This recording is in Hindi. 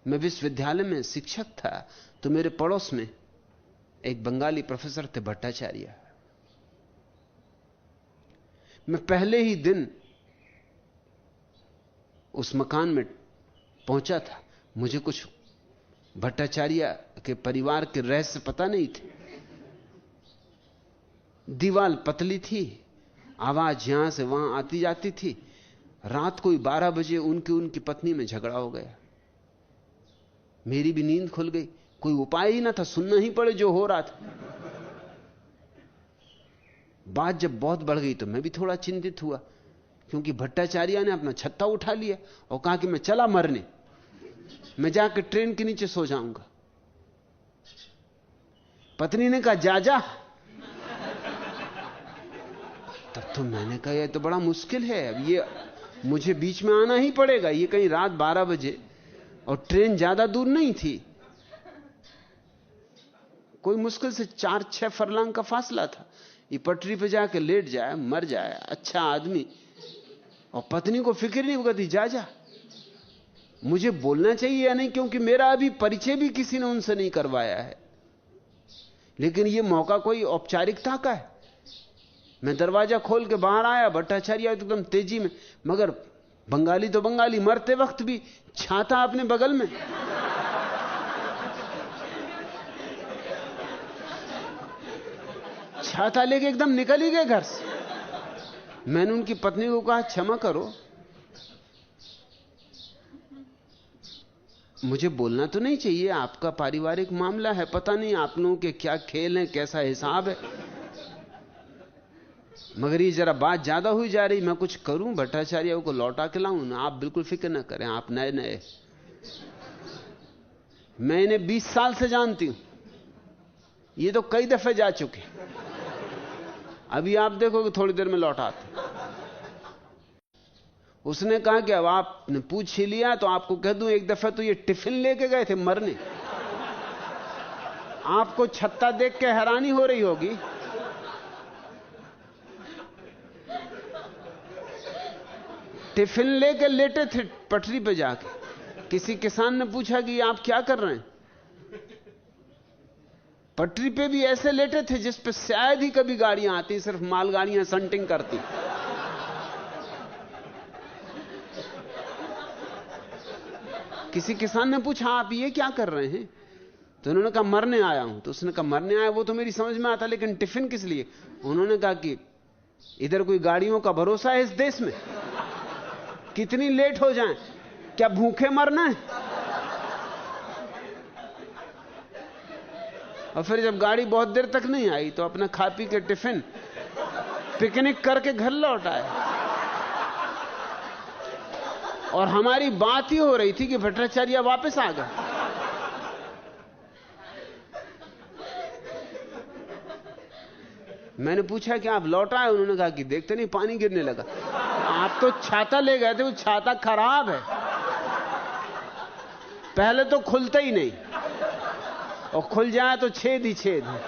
मैं विश्वविद्यालय में शिक्षक था तो मेरे पड़ोस में एक बंगाली प्रोफेसर थे, भट्टाचार्य। मैं पहले ही दिन उस मकान में पहुंचा था। मुझे कुछ भट्टाचार्य के परिवार के रहस्य पता नहीं थे। दीवार पतली थी, आवाज यहां से वहां आती जाती थी। रात कोई 12 बजे उनकी पत्नी में झगड़ा हो गया। मेरी भी नींद खुल गई। कोई उपाय ही ना था, सुनना ही पड़े जो हो रहा था। बात जब बहुत बढ़ गई तो मैं भी थोड़ा चिंतित हुआ, क्योंकि भट्टाचार्य ने अपना छत्ता उठा लिया और कहा कि मैं चला मरने, मैं जाकर ट्रेन के नीचे सो जाऊंगा। पत्नी ने कहा जा जा। तब तो मैंने कहा यह तो बड़ा मुश्किल है, अब ये मुझे बीच में आना ही पड़ेगा। ये कहीं रात 12 बजे और ट्रेन ज्यादा दूर नहीं थी, कोई मुश्किल से 4-6 फरलांग का फासला था। ये पटरी पे जाके लेट जाए, मर जाए, अच्छा आदमी। और पत्नी को फिक्र नहीं होती, जा जा। मुझे बोलना चाहिए या नहीं, क्योंकि मेरा अभी परिचय भी किसी ने उनसे नहीं करवाया है। लेकिन यह मौका कोई औपचारिकता का है। मैं दरवाजा खोल के बाहर आया, भट्टाचार्य एकदम तेजी में, मगर बंगाली तो बंगाली, मरते वक्त भी छाता अपने बगल में। छाता लेके एकदम निकल ही गए घर से। मैंने उनकी पत्नी को कहा क्षमा करो, मुझे बोलना तो नहीं चाहिए, आपका पारिवारिक मामला है, पता नहीं आप लोगों के क्या खेल हैं, कैसा हिसाब है, मगर ये जरा बात ज्यादा हुई जा रही। मैं कुछ करूं, भट्टाचार्य को लौटा के लाऊं ना? आप बिल्कुल फिक्र ना करें, आप नए नए, मैं इन्हें 20 साल से जानती हूं, ये तो कई दफे जा चुके। अभी आप देखोगे थोड़ी देर में लौटाते। उसने कहा कि अब आपने पूछ ही लिया तो आपको कह दूं, एक दफा तो ये टिफिन लेके गए थे मरने। आपको छत्ता देख के हैरानी हो रही होगी, टिफिन लेके लेटे थे पटरी पे जाके। किसी किसान ने पूछा कि आप क्या कर रहे हैं? पटरी पे भी ऐसे लेटे थे जिस पे शायद ही कभी गाड़ियां आती, सिर्फ मालगाड़ियां संटिंग करती। किसी किसान ने पूछा आप ये क्या कर रहे हैं? तो उन्होंने कहा मरने आया हूं। तो उसने कहा मरने आया, वो तो मेरी समझ में आता, लेकिन टिफिन किस लिए? उन्होंने कहा कि इधर कोई गाड़ियों का भरोसा है इस देश में? कितनी लेट हो जाएं, क्या भूखे मरना है? और फिर जब गाड़ी बहुत देर तक नहीं आई तो अपना खा पी के टिफिन पिकनिक करके घर लौट आए। और हमारी बात ही हो रही थी कि भट्टाचार्य वापस आ गए। मैंने पूछा कि आप लौट आए? उन्होंने कहा कि देखते नहीं पानी गिरने लगा। आप तो छाता ले गए थे, वो छाता खराब है, पहले तो खुलता ही नहीं, और खुल जाए तो छेद ही छेद है।